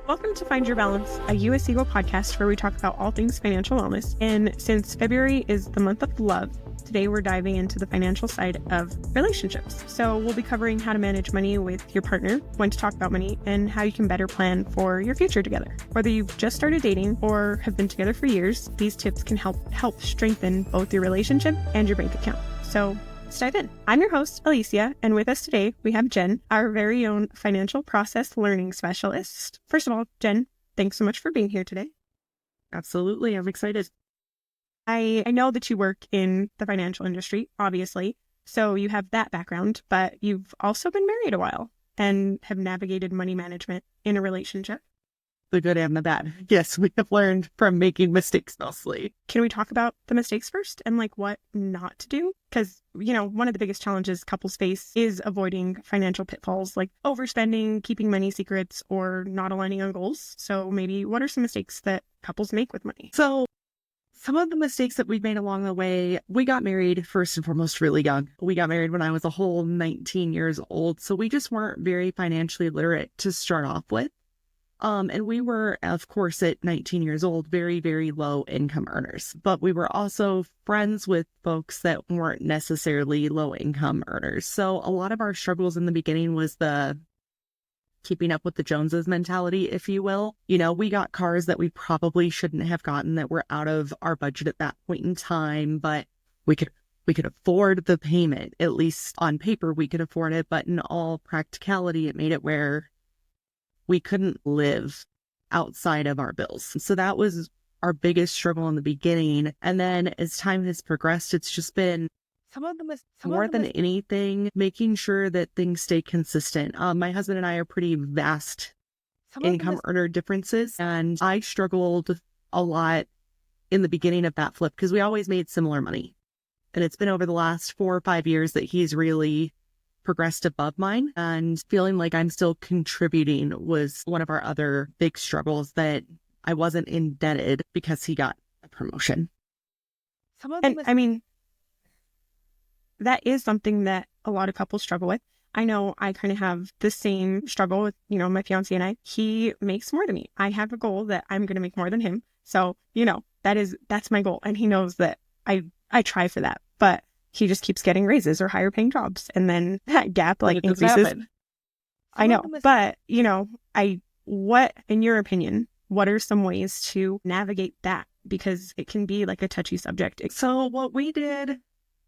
Welcome to Find Your Balance, a US Eagle podcast where we talk about all things financial wellness. And since February is the month of love, today we're diving into the financial side of relationships. So we'll be covering how to manage money with your partner, when to talk about money, and how you can better plan for your future together. Whether you've just started dating or have been together for years, these tips can help strengthen both your relationship and your bank account. So let's dive in. I'm your host, Alicia, and with us today, we have Jenn, our very own financial process learning specialist. First of all, Jenn, thanks so much for being here today. Absolutely. I'm excited. I know that you work in the financial industry, obviously, so you have that background, but you've also been married a while and have navigated money management in a relationship. The good and the bad. Yes, we have learned from making mistakes mostly. Can we talk about the mistakes first and what not to do? Because, one of the biggest challenges couples face is avoiding financial pitfalls like overspending, keeping money secrets, or not aligning on goals. So maybe what are some mistakes that couples make with money? So some of the mistakes that we've made along the way, we got married first and foremost really young. We got married when I was a whole 19 years old. So we just weren't very financially literate to start off with. And we were, of course, at 19 years old, very, very low income earners. But we were also friends with folks that weren't necessarily low income earners. So a lot of our struggles in the beginning was the keeping up with the Joneses mentality, if you will. We got cars that we probably shouldn't have gotten that were out of our budget at that point in time, but we could afford the payment. At least on paper, we could afford it. But in all practicality, it made it where we couldn't live outside of our bills. So that was our biggest struggle in the beginning. And then as time has progressed, it's just been more than anything, making sure that things stay consistent. My husband and I are pretty vast income earner differences. And I struggled a lot in the beginning of that flip because we always made similar money. And it's been over the last 4 or 5 years that he's really progressed above mine, and feeling like I'm still contributing was one of our other big struggles, that I wasn't indebted because he got a promotion. That is something that a lot of couples struggle with. I know I kind of have the same struggle with, my fiance and I. He makes more than me. I have a goal that I'm going to make more than him. So, that's my goal. And he knows that I try for that, but he just keeps getting raises or higher paying jobs. And then that gap increases. I know, but what, in your opinion, what are some ways to navigate that? Because it can be a touchy subject. So what we did,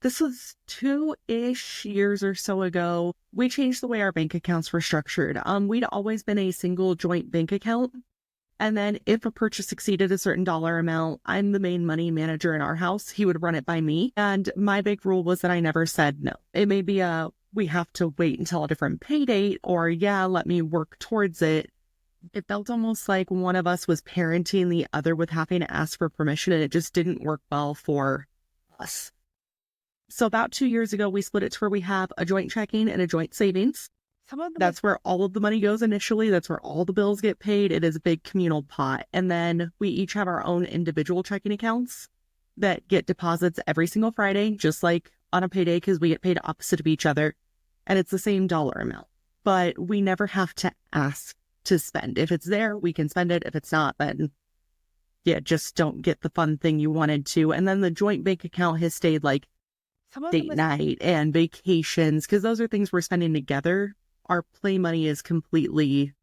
this was 2-ish years or so ago, we changed the way our bank accounts were structured. We'd always been a single joint bank account. And then if a purchase exceeded a certain dollar amount, I'm the main money manager in our house. He would run it by me. And my big rule was that I never said no. It may be we have to wait until a different pay date, or let me work towards it. It felt almost like one of us was parenting the other with having to ask for permission, and it just didn't work well for us. So about 2 years ago, we split it to where we have a joint checking and a joint savings. That's where all of the money goes initially. That's where all the bills get paid. It is a big communal pot. And then we each have our own individual checking accounts that get deposits every single Friday, just like on a payday, because we get paid opposite of each other. And it's the same dollar amount. But we never have to ask to spend. If it's there, we can spend it. If it's not, then just don't get the fun thing you wanted to. And then the joint bank account has stayed date night and vacations, because those are things we're spending together. Our play money is completely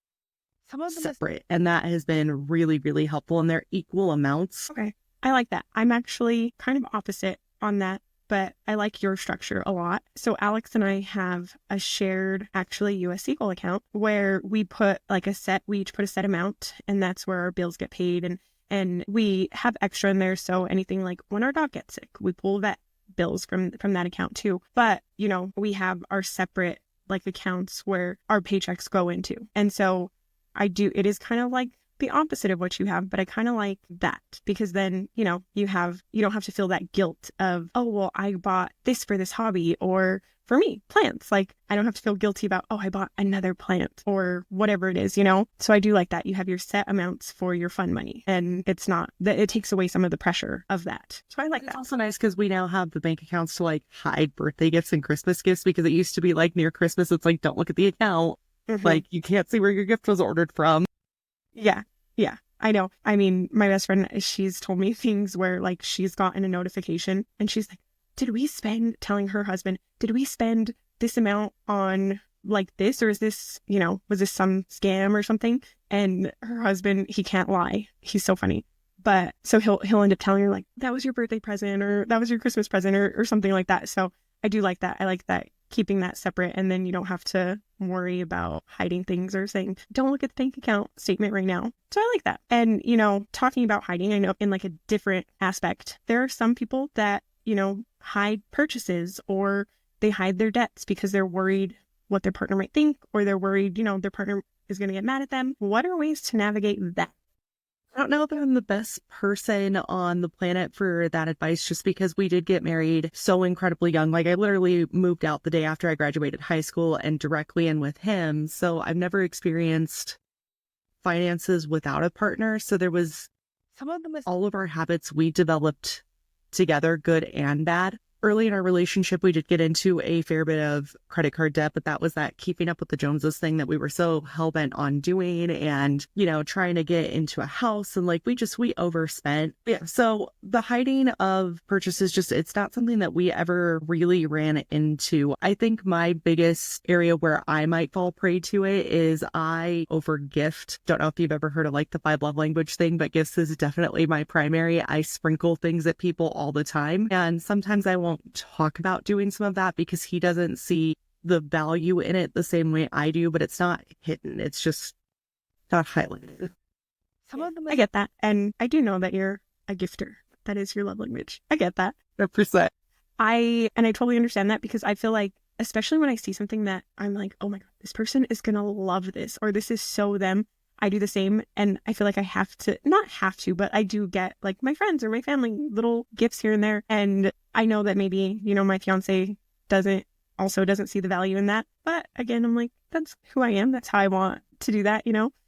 separate, and that has been really, really helpful, and they're equal amounts. Okay, I like that. I'm actually kind of opposite on that, but I like your structure a lot. So Alex and I have a shared, US Eagle account where we put we each put a set amount, and that's where our bills get paid, and we have extra in there. So anything when our dog gets sick, we pull vet bills from that account too. But, we have our separate accounts where our paychecks go into. And so it is kind of the opposite of what you have, but I kind of like that, because then, you don't have to feel that guilt of, oh, well, I bought this for this hobby, or for me, plants. I don't have to feel guilty about, oh, I bought another plant or whatever it is, So I do like that. You have your set amounts for your fun money, and it's not that it takes away some of the pressure of that. So I like that. It's also nice because we now have the bank accounts to hide birthday gifts and Christmas gifts, because it used to be near Christmas, it's don't look at the account. You can't see where your gift was ordered from. Yeah. Yeah. I know. I mean, my best friend, she's told me things where like she's gotten a notification and she's like, did we spend, telling her husband, did we spend this amount on like this? Or is this, was this some scam or something? And her husband, he can't lie. He's so funny. But so he'll end up telling her like, that was your birthday present or that was your Christmas present or something like that. So I do like that. I like that, keeping that separate, and then you don't have to worry about hiding things or saying, don't look at the bank account statement right now. So I like that. And, talking about hiding, I know in like a different aspect, there are some people that, hide purchases or they hide their debts because they're worried what their partner might think, or they're worried, their partner is going to get mad at them. What are ways to navigate that? I don't know if I'm the best person on the planet for that advice, just because we did get married so incredibly young. Like I literally moved out the day after I graduated high school and directly in with him. So I've never experienced finances without a partner. So there was some of them, all of our habits we developed together, good and bad. Early in our relationship, we did get into a fair bit of credit card debt, but that was that keeping up with the Joneses thing that we were so hell-bent on doing, and, trying to get into a house, and like we overspent. Yeah. So the hiding of purchases, it's not something that we ever really ran into. I think my biggest area where I might fall prey to it is I overgift. Don't know if you've ever heard of like the 5 love language thing, but gifts is definitely my primary. I sprinkle things at people all the time. And sometimes I won't talk about doing some of that because he doesn't see the value in it the same way I do, but it's not hidden. It's just not highlighted. Some of them, I get that. And I do know that you're a gifter. That is your love language. I get that. 100%. I totally understand that, because I feel like, especially when I see something that I'm like, oh my God, this person is going to love this, or this is so them. I do the same. And I feel like I have to, not have to, but I do get like my friends or my family little gifts here and there. And I know that maybe, my fiance doesn't see the value in that. But again, I'm like, that's who I am. That's how I want to do that,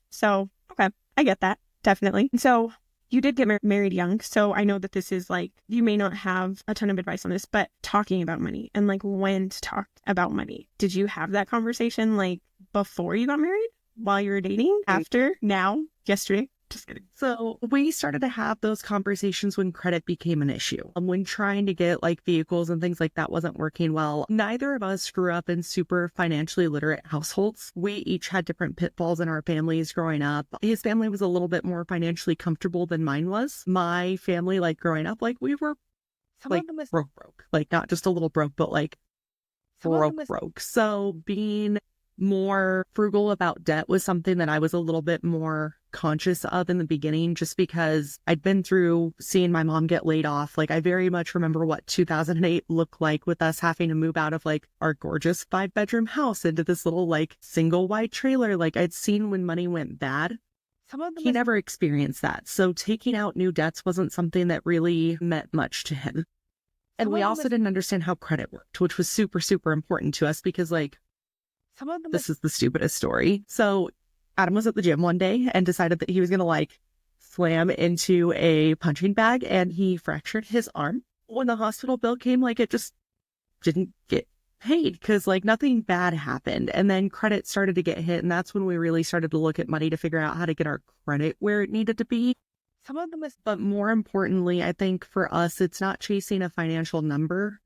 So, okay, I get that. Definitely. So you did get married young. So I know that this is like, you may not have a ton of advice on this, but talking about money and like when to talk about money. Did you have that conversation like before you got married? While you were dating? After? Now? Yesterday? Just kidding. So we started to have those conversations when credit became an issue. When trying to get like vehicles and things like that wasn't working well. Neither of us grew up in super financially literate households. We each had different pitfalls in our families growing up. His family was a little bit more financially comfortable than mine was. My family, like growing up, like we were like broke. Like not just a little broke, but like broke. So being more frugal about debt was something that I was a little bit more conscious of in the beginning, just because I'd been through seeing my mom get laid off. Like I very much remember what 2008 looked like, with us having to move out of like our gorgeous 5-bedroom house into this little like single wide trailer. Like I'd seen when money went bad. He never experienced that. So taking out new debts wasn't something that really meant much to him. And we also didn't understand how credit worked, which was super, super important to us, because like, this is the stupidest story. So Adam was at the gym one day and decided that he was going to like slam into a punching bag, and he fractured his arm. When the hospital bill came, like it just didn't get paid because like nothing bad happened. And then credit started to get hit. And that's when we really started to look at money to figure out how to get our credit where it needed to be. But more importantly, I think for us, it's not chasing a financial number.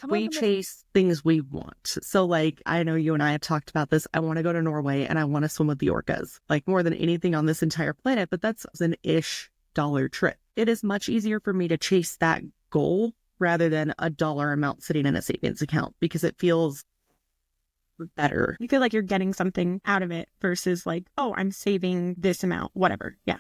We chase things we want. So like, I know you and I have talked about this. I want to go to Norway and I want to swim with the orcas, like more than anything on this entire planet, but that's an ish dollar trip. It is much easier for me to chase that goal rather than a dollar amount sitting in a savings account, because it feels better. You feel like you're getting something out of it versus like, oh, I'm saving this amount, whatever. Yeah.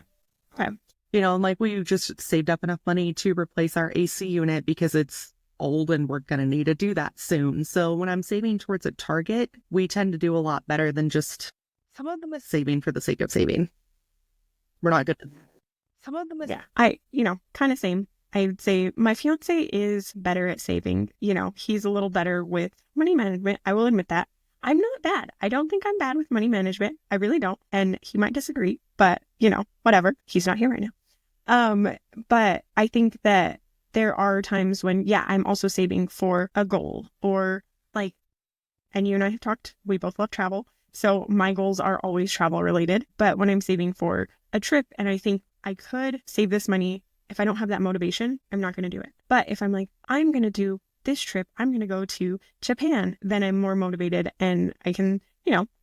Okay. Like we just saved up enough money to replace our AC unit because it's old and we're going to need to do that soon. So when I'm saving towards a target, we tend to do a lot better than just saving for the sake of saving. We're not good at that. Yeah, I, kind of same. I would say my fiance is better at saving. He's a little better with money management. I will admit that. I'm not bad. I don't think I'm bad with money management. I really don't. And he might disagree, but whatever. He's not here right now. But I think that there are times when, yeah, I'm also saving for a goal, or like, and you and I have talked, we both love travel. So my goals are always travel related. But when I'm saving for a trip and I think I could save this money, if I don't have that motivation, I'm not going to do it. But if I'm like, I'm going to do this trip, I'm going to go to Japan, then I'm more motivated and I can,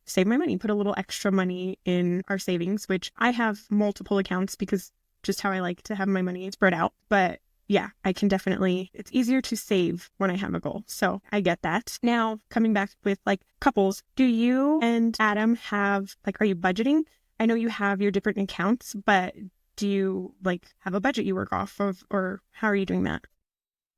save my money, put a little extra money in our savings, which I have multiple accounts because just how I like to have my money spread out. But yeah, I can definitely, it's easier to save when I have a goal. So I get that. Now, coming back with like couples, do you and Adam have, like, are you budgeting? I know you have your different accounts, but do you like have a budget you work off of, or how are you doing that?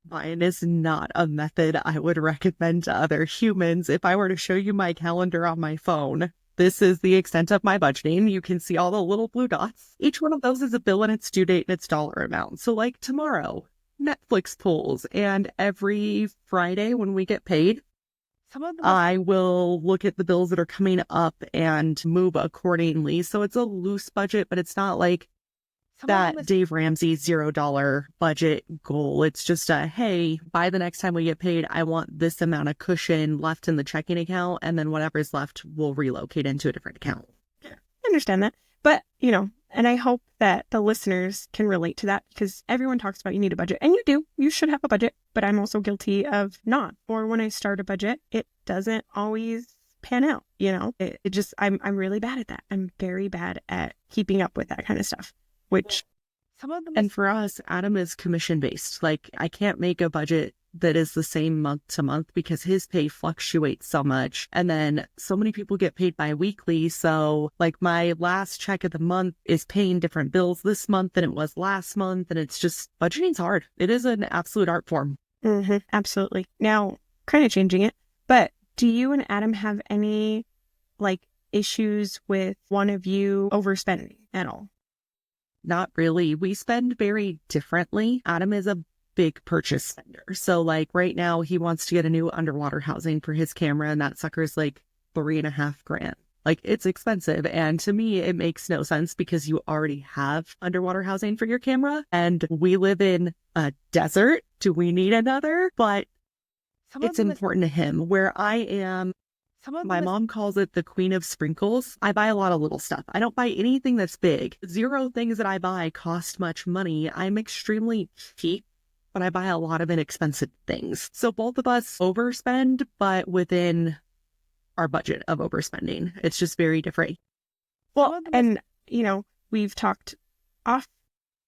Mine is not a method I would recommend to other humans. If I were to show you my calendar on my phone, this is the extent of my budgeting. You can see all the little blue dots. Each one of those is a bill and its due date and its dollar amount. So like tomorrow, Netflix pulls, and every Friday when we get paid, I will look at the bills that are coming up and move accordingly. So it's a loose budget, but it's not like that Dave Ramsey $0 budget goal. It's just hey, by the next time we get paid, I want this amount of cushion left in the checking account, and then whatever's left will relocate into a different account. I understand that. But, and I hope that the listeners can relate to that, because everyone talks about you need a budget, and you do. You should have a budget, but I'm also guilty of not. Or when I start a budget, it doesn't always pan out, It just, I'm really bad at that. I'm very bad at keeping up with that kind of stuff. Which and for us, Adam is commission based. Like, I can't make a budget that is the same month to month because his pay fluctuates so much. And then so many people get paid bi-weekly. So like my last check of the month is paying different bills this month than it was last month. And it's just, budgeting's hard. It is an absolute art form. Mm-hmm, absolutely. Now, kind of changing it, but do you and Adam have any like issues with one of you overspending at all? Not really. We spend very differently. Adam is a big purchase spender. So like right now he wants to get a new underwater housing for his camera, and that sucker's like $3,500. Like, it's expensive. And to me, it makes no sense because you already have underwater housing for your camera and we live in a desert. Do we need another? But it's important to him. Where I am, my mom calls it the queen of sprinkles. I buy a lot of little stuff. I don't buy anything that's big. 0 things that I buy cost much money. I'm extremely cheap, but I buy a lot of inexpensive things. So both of us overspend, but within our budget of overspending. It's just very different. Well, and, we've talked off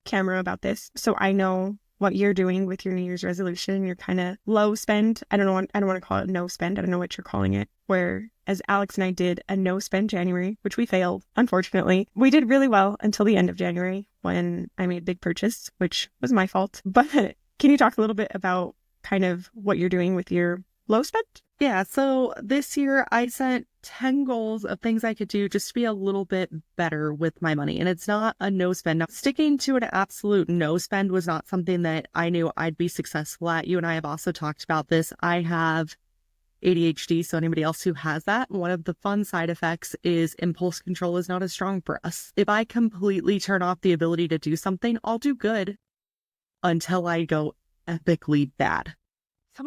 camera about this, so I know what you're doing with your New Year's resolution. You're kind of low spend. I don't want to call it no spend. I don't know what you're calling it. Whereas Alex and I did a no spend January, which we failed, unfortunately. We did really well until the end of January when I made a big purchase, which was my fault. But can you talk a little bit about kind of what you're doing with your low spend? Yeah, so this year I set 10 goals of things I could do just to be a little bit better with my money. And it's not a no spend. Now, sticking to an absolute no spend was not something that I knew I'd be successful at. You and I have also talked about this. I have ADHD, so anybody else who has that, one of the fun side effects is impulse control is not as strong for us. If I completely turn off the ability to do something, I'll do good until I go epically bad.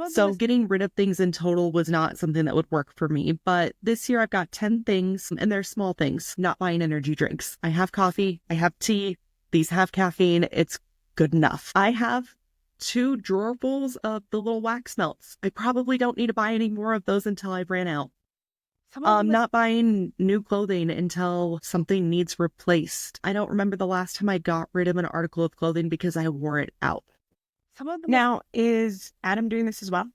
So getting rid of things in total was not something that would work for me. But this year I've got 10 things, and they're small things. Not buying energy drinks. I have coffee. I have tea. These have caffeine. It's good enough. I have 2 drawerfuls of the little wax melts. I probably don't need to buy any more of those until I've ran out. Not buying new clothing until something needs replaced. I don't remember the last time I got rid of an article of clothing because I wore it out. Now, is Adam doing this as well?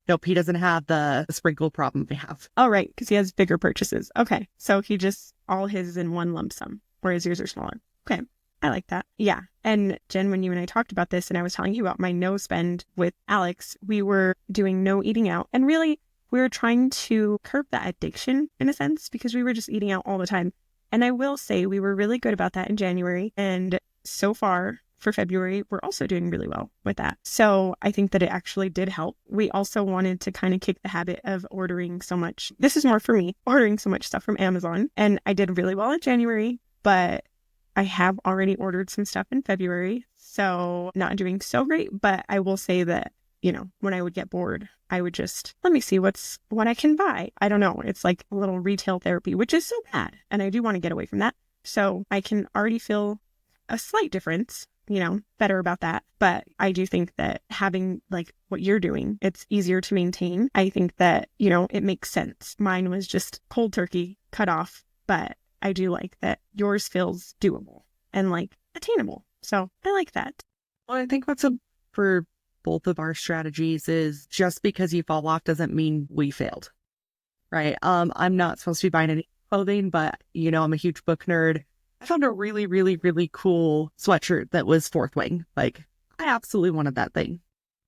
Nope, he doesn't have the sprinkle problem we have. Oh, right, because he has bigger purchases. Okay, so he just, all his is in one lump sum, whereas yours are smaller. Okay, I like that. Yeah, and Jen, when you and I talked about this and I was telling you about my no spend with Alex, we were doing no eating out. And really, we were trying to curb that addiction in a sense because we were just eating out all the time. And I will say we were really good about that in January. And so far, for February, we're also doing really well with that. So I think that it actually did help. We also wanted to kind of kick the habit of ordering so much. This is more for me, ordering so much stuff from Amazon. And I did really well in January, but I have already ordered some stuff in February. So not doing so great, but I will say that when I would get bored, I would just, let me see what I can buy. I don't know. It's like a little retail therapy, which is so bad. And I do want to get away from that. So I can already feel a slight difference, better about that. But I do think that having like what you're doing, it's easier to maintain. I think that, it makes sense. Mine was just cold turkey, cut off, but I do like that yours feels doable and like attainable. So I like that. Well, I think what's for both of our strategies is just because you fall off doesn't mean we failed, right? I'm not supposed to be buying any clothing, but I'm a huge book nerd. I found a really, really, really cool sweatshirt that was Fourth Wing. Like, I absolutely wanted that thing.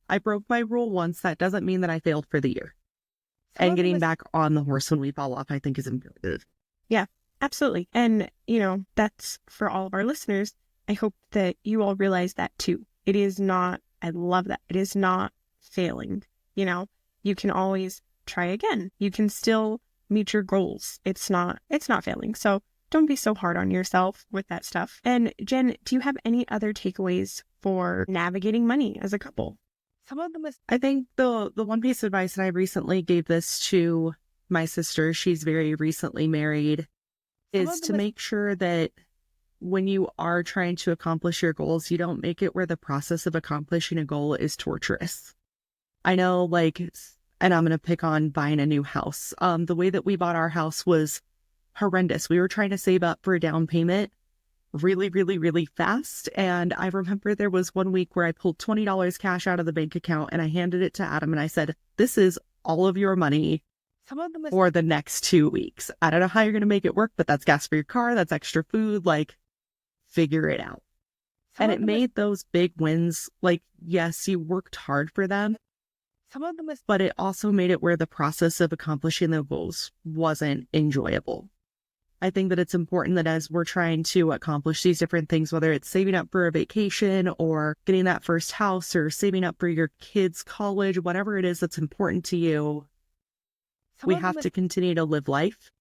I broke my rule once. That doesn't mean that I failed for the year. And getting back on the horse when we fall off, I think is important. Yeah, absolutely. And, that's for all of our listeners. I hope that you all realize that too. It is not, I love that. It is not failing. You can always try again. You can still meet your goals. It's not failing. So don't be so hard on yourself with that stuff. And Jen, do you have any other takeaways for navigating money as a couple? Some of them, I think the one piece of advice, and I recently gave this to my sister, she's very recently married, is to make sure that when you are trying to accomplish your goals, you don't make it where the process of accomplishing a goal is torturous. I know, and I'm going to pick on buying a new house. The way that we bought our house was horrendous. We were trying to save up for a down payment really, really, really fast. And I remember there was one week where I pulled $20 cash out of the bank account and I handed it to Adam and I said, this is all of your money for the next 2 weeks. I don't know how you're going to make it work, but that's gas for your car. That's extra food. Figure it out. And it made those big wins. Yes, you worked hard for them. But it also made it where the process of accomplishing the goals wasn't enjoyable. I think that it's important that as we're trying to accomplish these different things, whether it's saving up for a vacation or getting that first house or saving up for your kids' college, whatever it is that's important to you, we have to continue to live life.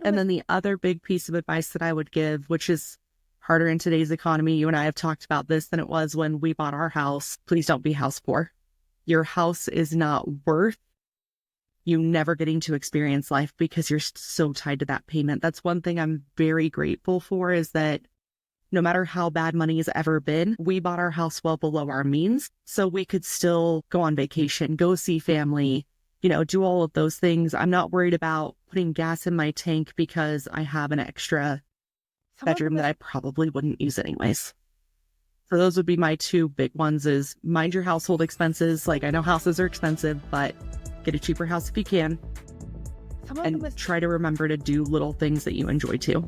And then the other big piece of advice that I would give, which is harder in today's economy, you and I have talked about this than it was when we bought our house. Please don't be house poor. Your house is not worth you never getting to experience life because you're so tied to that payment. That's one thing I'm very grateful for, is that no matter how bad money has ever been, we bought our house well below our means. So we could still go on vacation, go see family, do all of those things. I'm not worried about putting gas in my tank because I have an extra bedroom that I probably wouldn't use anyways. So those would be my two big ones: is mind your household expenses. I know houses are expensive, but get a cheaper house if you can. And try to remember to do little things that you enjoy too.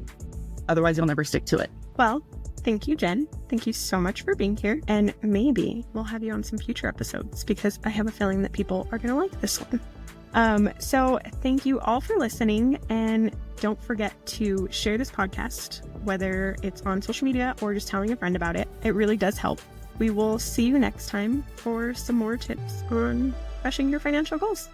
Otherwise, you'll never stick to it. Well, thank you, Jen. Thank you so much for being here. And maybe we'll have you on some future episodes because I have a feeling that people are going to like this one. So thank you all for listening. And don't forget to share this podcast, whether it's on social media or just telling a friend about it. It really does help. We will see you next time for some more tips on crushing your financial goals.